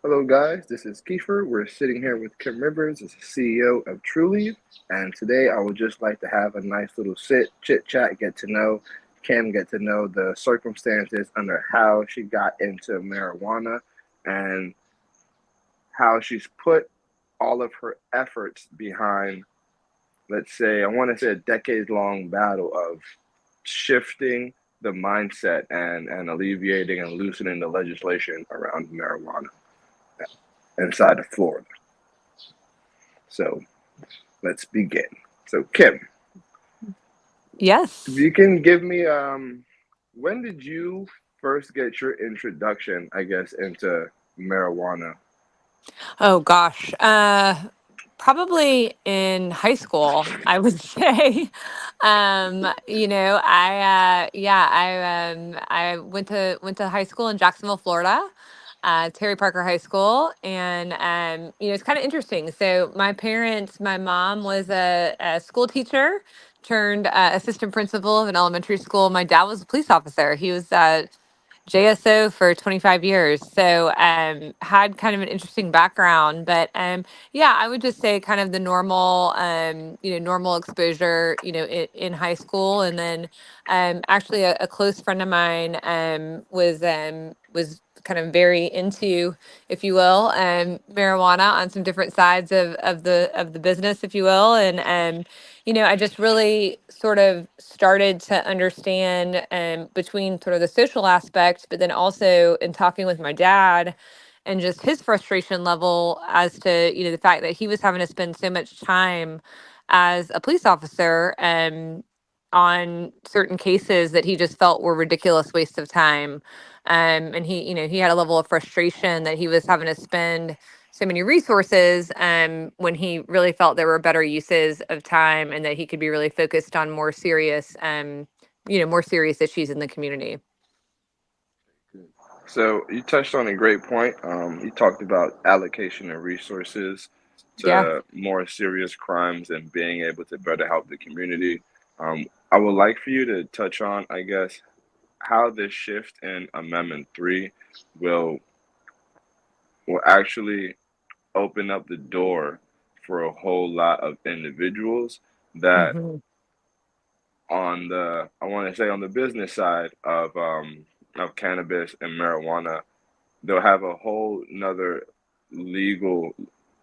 Hello, guys. This is Khiefer. We're sitting here with Kim Rivers, as CEO of Trulieve, and today I would just like to have a nice little chit chat, get to know Kim, get to know the circumstances under how she got into marijuana, and how she's put all of her efforts behind, let's say, I want to say a decade-long battle of shifting the mindset and alleviating and loosening the legislation around marijuana inside of Florida. So let's begin. So Kim, if Yes. you can give me when did you first get your introduction, I guess, into marijuana? Oh gosh. Probably in high school, I would say. I went to high school in Jacksonville, Florida, Terry Parker High School, and it's kind of interesting. So my mom was a school teacher turned assistant principal of an elementary school. My dad was a police officer. He was JSO for 25 years. So had kind of an interesting background. But yeah, I would just say kind of the normal, normal exposure, in high school. And then actually a close friend of mine was kind of very into, if you will, marijuana on some different sides of the business, if you will. And I just really sort of started to understand between sort of the social aspect, but then also in talking with my dad and just his frustration level as to, the fact that he was having to spend so much time as a police officer on certain cases that he just felt were ridiculous waste of time. And he had a level of frustration that he was having to spend so many resources when he really felt there were better uses of time and that he could be really focused on more serious issues in the community. So you touched on a great point. You talked about allocation of resources Yeah. to more serious crimes and being able to better help the community. I would like for you to touch on, I guess, how this shift in Amendment 3 will will actually open up the door for a whole lot of individuals that Hmm. on the I want to say on the business side of cannabis and marijuana, they'll have a whole another legal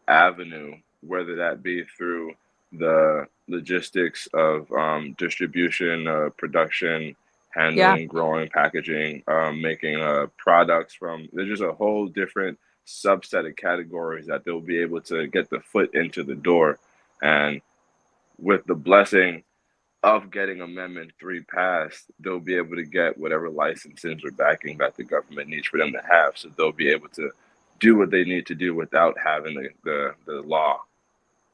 avenue, whether that be through the logistics of distribution, production, Yeah. handling, growing, packaging, making products from. There's just a whole different subset of categories that they'll be able to get the foot into the door. And with the blessing of getting Amendment 3 passed, they'll be able to get whatever licenses or backing that the government needs for them to have. So they'll be able to do what they need to do without having the law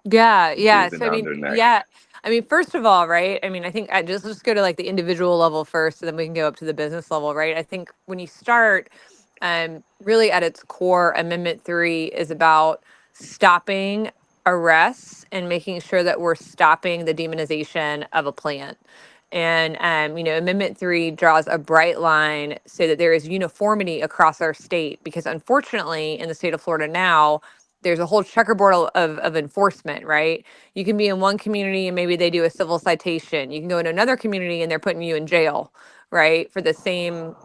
Yeah, yeah. breathing So I down mean, their neck. yeah. I mean, first of all, right? I mean, I think let's go to like the individual level first, and then we can go up to the business level, right? I think when you start, really at its core, Amendment 3 is about stopping arrests and making sure that we're stopping the demonization of a plant. And Amendment 3 draws a bright line so that there is uniformity across our state, because unfortunately, in the state of Florida now, there's a whole checkerboard of enforcement, right? You can be in one community and maybe they do a civil citation. You can go in another community and they're putting you in jail, right? For the same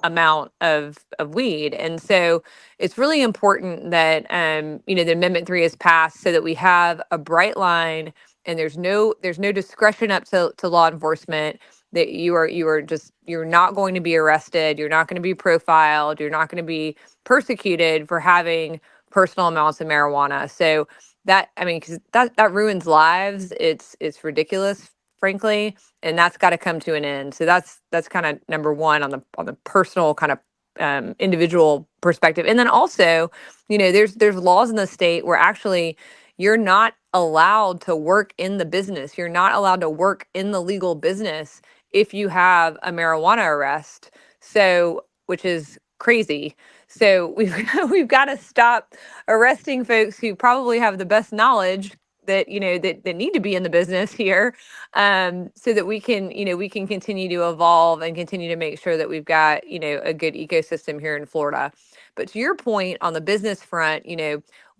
amount of weed. And so it's really important that the Amendment 3 is passed so that we have a bright line and there's no discretion up to law enforcement, that you're not going to be arrested, you're not going to be profiled, you're not going to be persecuted for having personal amounts of marijuana. So that, I mean, because that ruins lives. It's ridiculous, frankly, and that's got to come to an end. So that's kind of number one on the personal kind of individual perspective. And then also, there's laws in the state where actually you're not allowed to work in the business. You're not allowed to work in the legal business if you have a marijuana arrest. So, which is crazy. So we've got to stop arresting folks who probably have the best knowledge that need to be in the business here, so that we can continue to evolve and continue to make sure that we've got a good ecosystem here in Florida. But to your point on the business front,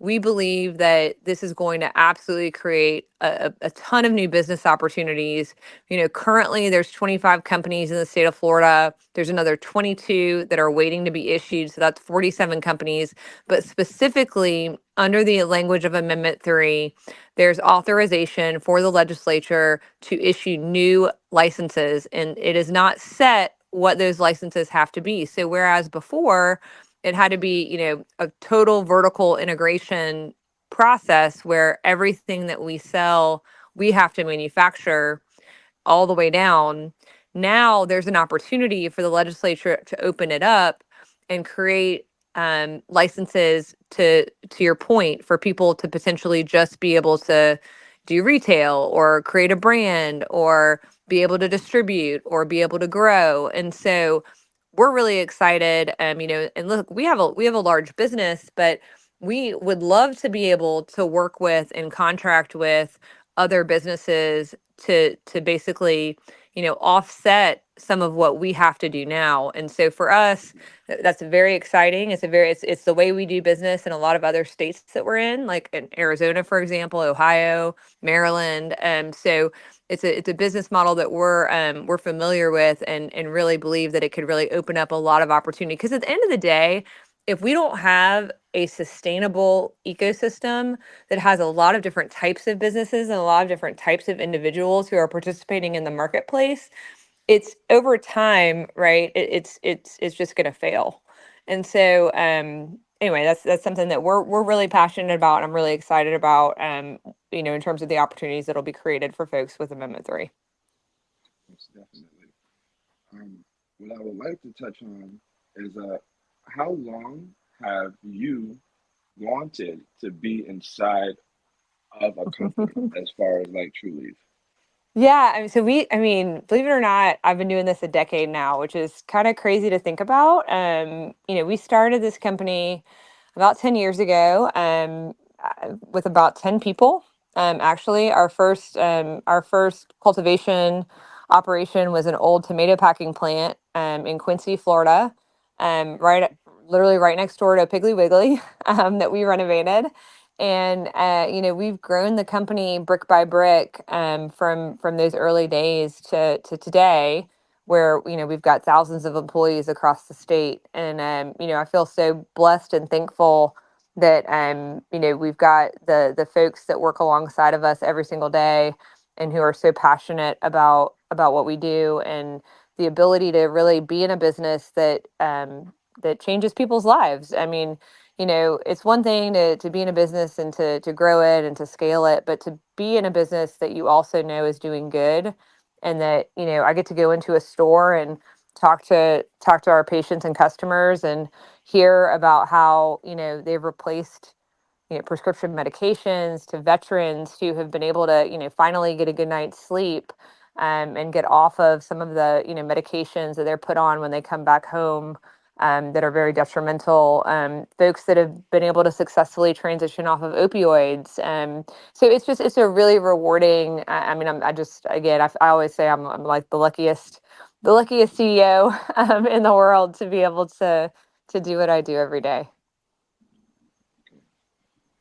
we believe that this is going to absolutely create a ton of new business opportunities. Currently there's 25 companies in the state of Florida. There's another 22 that are waiting to be issued. So that's 47 companies. But specifically under the language of Amendment 3, there's authorization for the legislature to issue new licenses, and it is not set what those licenses have to be. So whereas before it had to be, a total vertical integration process where everything that we sell, we have to manufacture all the way down. Now there's an opportunity for the legislature to open it up and create licenses to your point for people to potentially just be able to do retail or create a brand or be able to distribute or be able to grow. And so we're really excited. And look, we have a large business, but we would love to be able to work with and contract with other businesses to basically offset some of what we have to do now. And so for us, that's very exciting. It's the way we do business in a lot of other states that we're in, like in Arizona, for example, Ohio, Maryland. So it's a business model that we're familiar with, and really believe that it could really open up a lot of opportunity. Because at the end of the day, if we don't have a sustainable ecosystem that has a lot of different types of businesses and a lot of different types of individuals who are participating in the marketplace, it's over time, right? It's just going to fail. And so, anyway, that's something that we're really passionate about. And I'm really excited about, in terms of the opportunities that'll be created for folks with Amendment 3. Most definitely. Um, what I would like to touch on is how long have you wanted to be inside of a company as far as like Trulieve? Yeah, believe it or not, I've been doing this a decade now, which is kind of crazy to think about. We started this company about 10 years ago, with about 10 people. Actually, our first cultivation operation was an old tomato packing plant in Quincy, Florida, literally right next door to Piggly Wiggly, that we renovated. And we've grown the company brick by brick, from those early days to today, where we've got thousands of employees across the state. And I feel so blessed and thankful that we've got the folks that work alongside of us every single day and who are so passionate about what we do, and the ability to really be in a business that changes people's lives. It's one thing to be in a business and to grow it and to scale it, but to be in a business that you also know is doing good, and that, I get to go into a store and talk to our patients and customers and hear about how, they've replaced, prescription medications, to veterans who have been able to, finally get a good night's sleep, and get off of some of the, medications that they're put on when they come back home, that are very detrimental. Folks that have been able to successfully transition off of opioids. So it's a really rewarding. I always say I'm like the luckiest CEO, in the world, to be able to do what I do every day.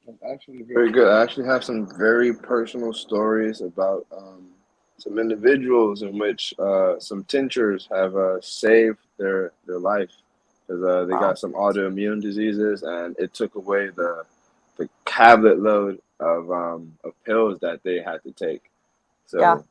That's actually very good. I actually have some very personal stories about some individuals in which some tinctures have saved their life because they Wow. got some autoimmune diseases, and it took away the tablet load of pills that they had to take. Yeah. So,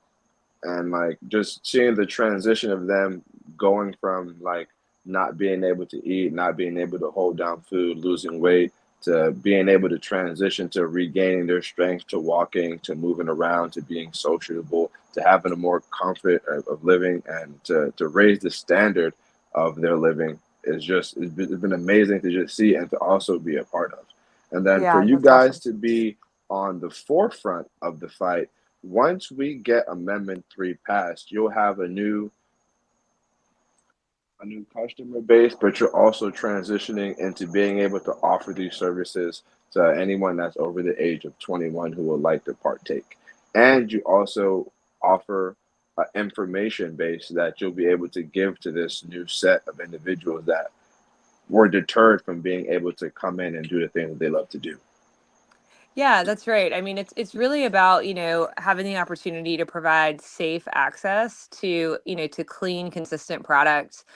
and like just seeing the transition of them going from like not being able to eat, not being able to hold down food, losing weight, to being able to transition to regaining their strength, to walking, to moving around, to being sociable, to having a more comfort of living, and to raise the standard of their living is just it's been amazing to just see and to also be a part of. And then for Yeah, you that's guys awesome. to be on the forefront of the fight, once we get Amendment 3 passed, you'll have a new customer base, but you're also transitioning into being able to offer these services to anyone that's over the age of 21 who would like to partake. And you also offer information base that you'll be able to give to this new set of individuals that were deterred from being able to come in and do the thing that they love to do. Yeah, that's right. I mean, it's really about, having the opportunity to provide safe access to, to clean, consistent products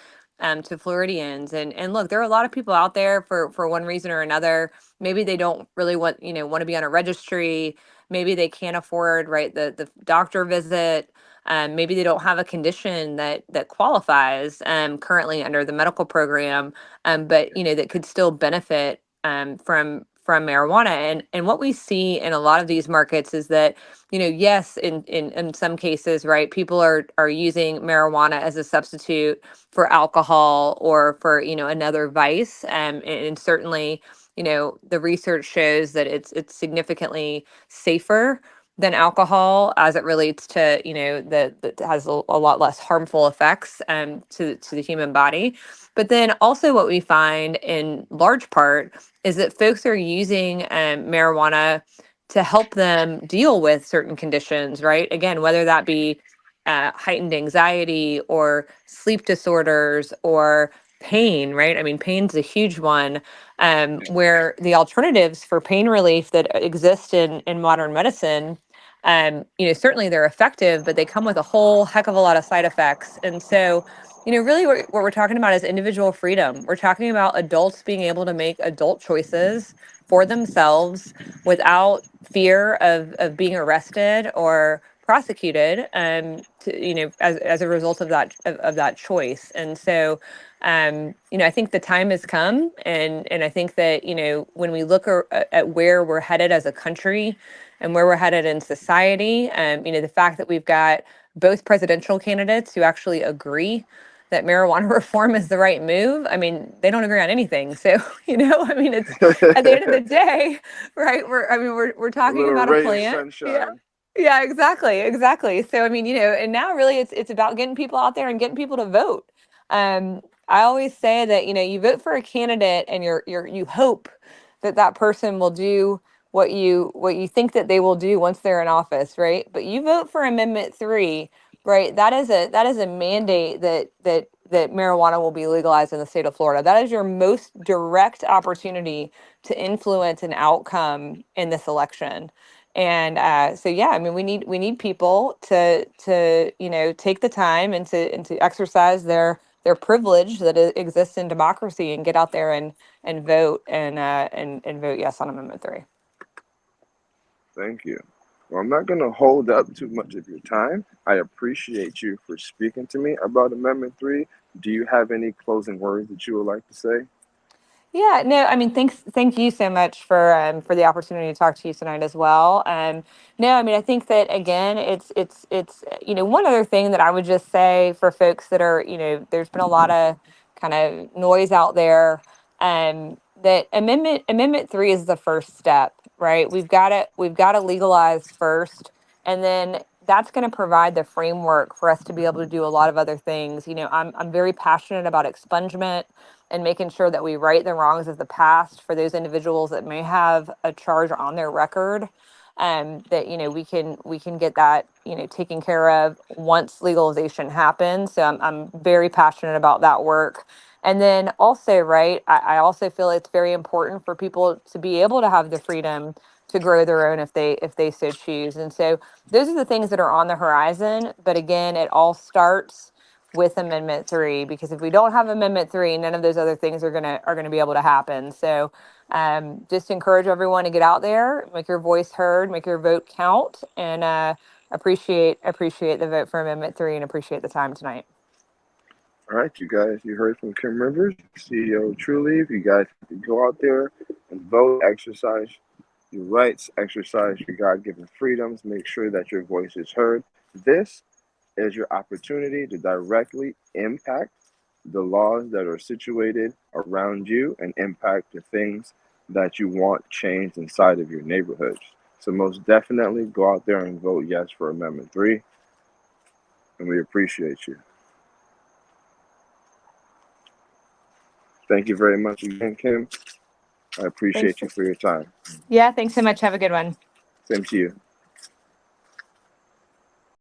to Floridians. And look, there are a lot of people out there for one reason or another. Maybe they don't really want to be on a registry. Maybe they can't afford, right, the doctor visit. Maybe they don't have a condition that qualifies currently under the medical program, but that could still benefit from marijuana. And what we see in a lot of these markets is that, yes, in some cases, right, people are using marijuana as a substitute for alcohol or for, another vice. And certainly, the research shows that it's significantly safer than alcohol as it relates to, that has a lot less harmful effects to the human body. But then also what we find in large part is that folks are using marijuana to help them deal with certain conditions, right? Again, whether that be heightened anxiety or sleep disorders or pain, right? I mean, pain's a huge one, where the alternatives for pain relief that exist in modern medicine, certainly they're effective, but they come with a whole heck of a lot of side effects. And so, really what we're talking about is individual freedom. We're talking about adults being able to make adult choices for themselves without fear of being arrested or prosecuted as a result of that choice. And so I think the time has come, and I think that when we look at where we're headed as a country and where we're headed in society, the fact that we've got both presidential candidates who actually agree that marijuana reform is the right move. I mean, they don't agree on anything. So, I mean, it's at the end of the day, right? We're A talking little about a ray of plant. Yeah. sunshine. Yeah, exactly. Exactly. So, I mean, and now really it's about getting people out there and getting people to vote. I always say that, you vote for a candidate and you hope that person will do what you think that they will do once they're in office, right? But you vote for Amendment 3, right? That is a mandate that marijuana will be legalized in the state of Florida. That is your most direct opportunity to influence an outcome in this election. And so, yeah, I mean, we need people to take the time and to exercise their privilege that exists in democracy and get out there and vote and vote yes on Amendment 3. Thank you. Well, I'm not going to hold up too much of your time. I appreciate you for speaking to me about Amendment 3. Do you have any closing words that you would like to say? Yeah, no, I mean, thank you so much for the opportunity to talk to you tonight as well. No, I mean, I think that again, it's one other thing that I would just say for folks that are there's been a lot of kind of noise out there, that Amendment 3 is the first step, right? We've got to legalize first, and then that's going to provide the framework for us to be able to do a lot of other things. I'm very passionate about expungement and making sure that we right the wrongs of the past for those individuals that may have a charge on their record, that we can get that taken care of once legalization happens. So I'm very passionate about that work. And then also, right, I also feel it's very important for people to be able to have the freedom to grow their own if they so choose. And so those are the things that are on the horizon. But again, it all starts with Amendment 3, because if we don't have Amendment 3, none of those other things are gonna be able to happen. So just encourage everyone to get out there, make your voice heard, make your vote count, and appreciate the vote for Amendment 3 and appreciate the time tonight. All right, you guys, you heard from Kim Rivers, CEO of Trulieve. You guys have to go out there and vote, exercise your rights, exercise your God given freedoms, make sure that your voice is heard. This is your opportunity to directly impact the laws that are situated around you and impact the things that you want changed inside of your neighborhoods. So, most definitely go out there and vote yes for Amendment 3, and we appreciate you. Thank you very much again, Kim. I Thanks. appreciate you for your time. Yeah, thanks so much. Have a good one. Same to you.